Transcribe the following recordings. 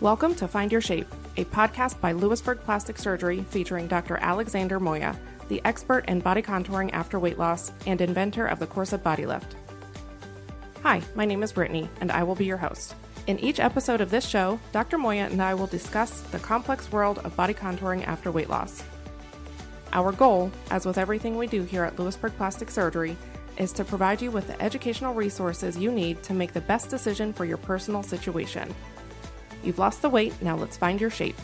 Welcome to Find Your Shape, a podcast by Lewisburg Plastic Surgery featuring Dr. Alexander Moya, the expert in body contouring after weight loss and inventor of the Corset Body Lift. Hi, my name is Brittany, and I will be your host. In each episode of this show, Dr. Moya and I will discuss the complex world of body contouring after weight loss. Our goal, as with everything we do here at Lewisburg Plastic Surgery, is to provide you with the educational resources you need to make the best decision for your personal situation. You've lost the weight, now let's find your shape.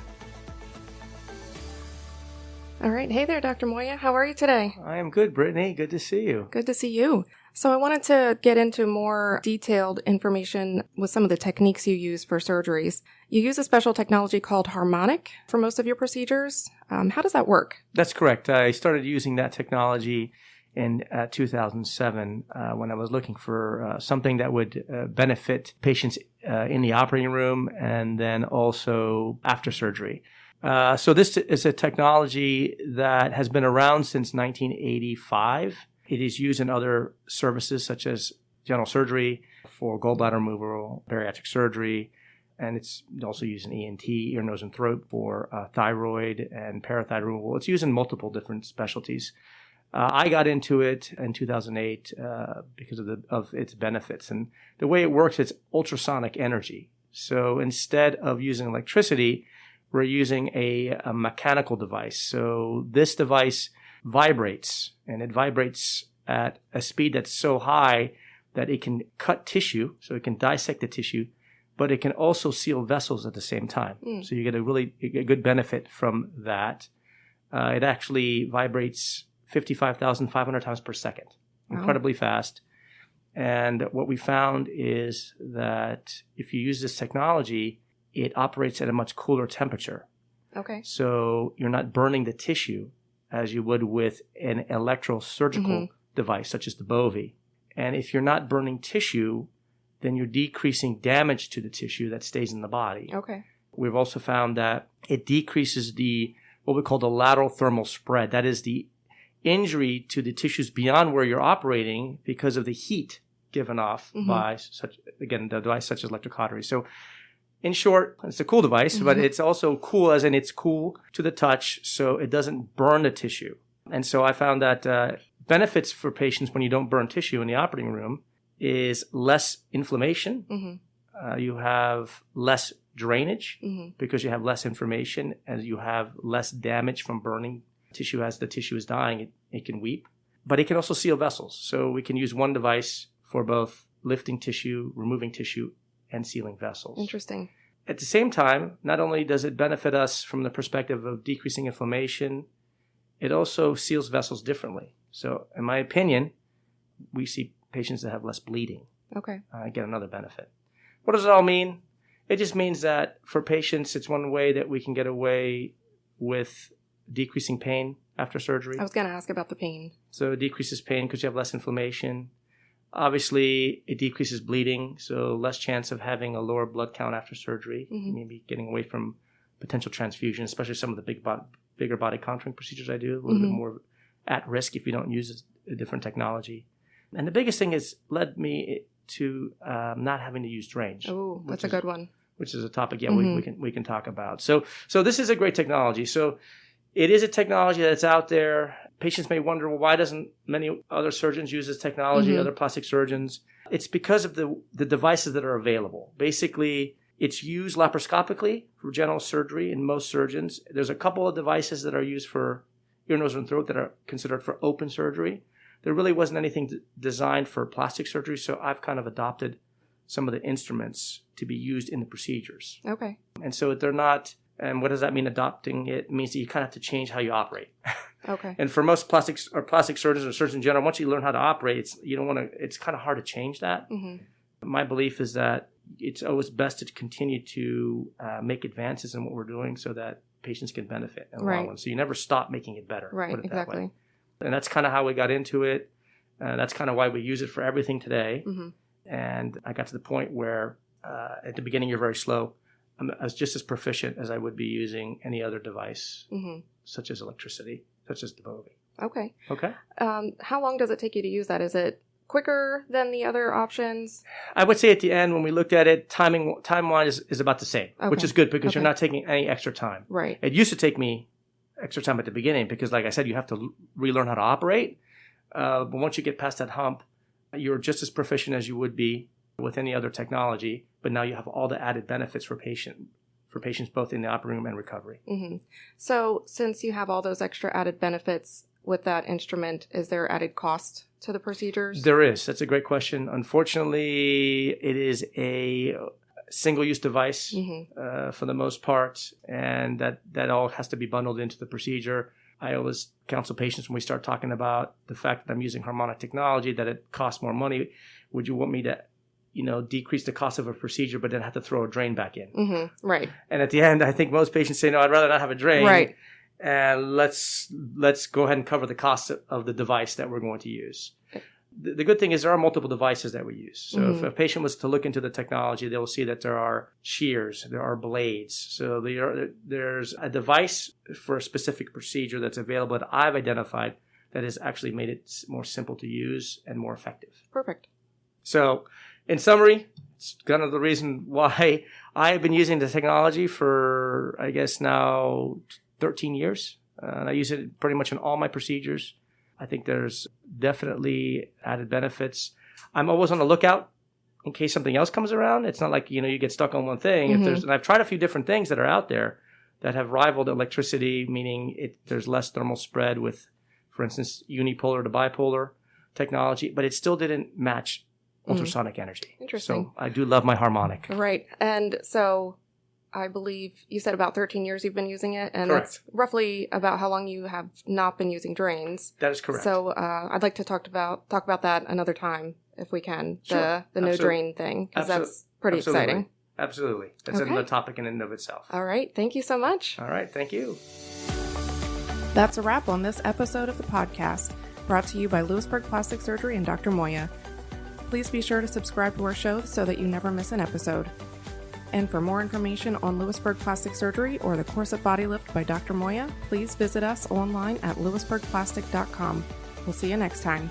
All right. Hey there, Dr. Moya. How are you today? I am good, Brittany. Good to see you. Good to see you. So I wanted to get into more detailed information with some of the techniques you use for surgeries. You use a special technology called Harmonic for most of your procedures. How does that work? That's correct. I started using that technology in 2007 when I was looking for something that would benefit patients in the operating room and then also after surgery. So this is a technology that has been around since 1985. It is used in other services such as general surgery for gallbladder removal, bariatric surgery, and it's also used in ENT, ear, nose, and throat for thyroid and parathyroid removal. It's used in multiple different specialties. I got into it in 2008 because of its benefits. And the way it works, it's ultrasonic energy. So instead of using electricity, we're using a mechanical device. So this device vibrates, and it vibrates at a speed that's so high that it can cut tissue, so it can dissect the tissue, but it can also seal vessels at the same time. So you get a good benefit from that. It actually vibrates 55,500 times per second, incredibly fast. And what we found is that if you use this technology, it operates at a much cooler temperature. Okay. So you're not burning the tissue as you would with an electrosurgical device such as the Bovie. And if you're not burning tissue, then you're decreasing damage to the tissue that stays in the body. Okay. We've also found that it decreases what we call the lateral thermal spread. That is the injury to the tissues beyond where you're operating because of the heat given off by the device such as electrocautery. So in short, it's a cool device, but it's also cool as in it's cool to the touch, so it doesn't burn the tissue. And so I found that benefits for patients when you don't burn tissue in the operating room is less inflammation. You have less drainage because you have less inflammation, and you have less damage from burning tissue. As the tissue is dying, it can weep. But it can also seal vessels. So we can use one device for both lifting tissue, removing tissue, and sealing vessels. Interesting. At the same time, not only does it benefit us from the perspective of decreasing inflammation, it also seals vessels differently. So in my opinion, we see patients that have less bleeding. Okay. Get another benefit. What does it all mean? It just means that for patients, it's one way that we can get away with decreasing pain after surgery. I was going to ask about the pain. So it decreases pain because you have less inflammation. Obviously, it decreases bleeding, so less chance of having a lower blood count after surgery, maybe getting away from potential transfusion, especially some of the bigger body contouring procedures I do, a little bit more at risk if you don't use a different technology. And the biggest thing is led me to not having to use drains. Oh, that's a good one. Which is a topic, we can talk about. So this is a great technology. So it is a technology that's out there. Patients may wonder, well, why doesn't many other surgeons use this technology, other plastic surgeons? It's because of the devices that are available. Basically, it's used laparoscopically for general surgery in most surgeons. There's a couple of devices that are used for ear, nose, and throat that are considered for open surgery. There really wasn't anything designed for plastic surgery, so I've kind of adopted some of the instruments to be used in the procedures. Okay. And so they're not... And what does that mean, adopting it? It means that you kind of have to change how you operate. Okay. And for most plastic surgeons or surgeons in general, once you learn how to operate, it's kind of hard to change that. My belief is that it's always best to continue to make advances in what we're doing so that patients can benefit in the long run. So you never stop making it better. Right, put it exactly. That way. And that's kind of how we got into it. That's kind of why we use it for everything today. And I got to the point where at the beginning you're very slow. I was just as proficient as I would be using any other device, such as electricity, such as the Bovie. Okay. Okay. How long does it take you to use that? Is it quicker than the other options? I would say at the end, when we looked at it, time-wise is about the same, which is good because you're not taking any extra time. Right. It used to take me extra time at the beginning because, like I said, you have to relearn how to operate. But once you get past that hump, you're just as proficient as you would be with any other technology. But now you have all the added benefits for patients both in the operating room and recovery. Mm-hmm. So since you have all those extra added benefits with that instrument, is there added cost to the procedures? There is. That's a great question. Unfortunately, it is a single-use device for the most part, and that all has to be bundled into the procedure. I always counsel patients when we start talking about the fact that I'm using Harmonic technology, that it costs more money. Would you want me to decrease the cost of a procedure, but then have to throw a drain back in? Mm-hmm. Right. And at the end, I think most patients say, no, I'd rather not have a drain. Right. And let's go ahead and cover the cost of the device that we're going to use. The good thing is there are multiple devices that we use. So if a patient was to look into the technology, they'll see that there are shears, there are blades. So there's a device for a specific procedure that's available that I've identified that has actually made it more simple to use and more effective. Perfect. So in summary, it's kind of the reason why I have been using the technology for, I guess, now 13 years. And I use it pretty much in all my procedures. I think there's definitely added benefits. I'm always on the lookout in case something else comes around. It's not like, you get stuck on one thing. And I've tried a few different things that are out there that have rivaled electricity, meaning there's less thermal spread with, for instance, unipolar to bipolar technology, but it still didn't match ultrasonic energy. Interesting. So I do love my Harmonic. Right. And so I believe you said about 13 years you've been using it, and Correct. That's roughly about how long you have not been using drains. That is correct. So I'd like to talk about that another time if we can. Sure. The no drain thing, because that's pretty exciting. Absolutely. That's another topic in and of itself. All right. Thank you so much. All right. Thank you. That's a wrap on this episode of the podcast, brought to you by Lewisburg Plastic Surgery and Dr. Moya. Please be sure to subscribe to our show so that you never miss an episode. And for more information on Lewisburg Plastic Surgery or the Corset Body Lift by Dr. Moya, please visit us online at lewisburgplastic.com. We'll see you next time.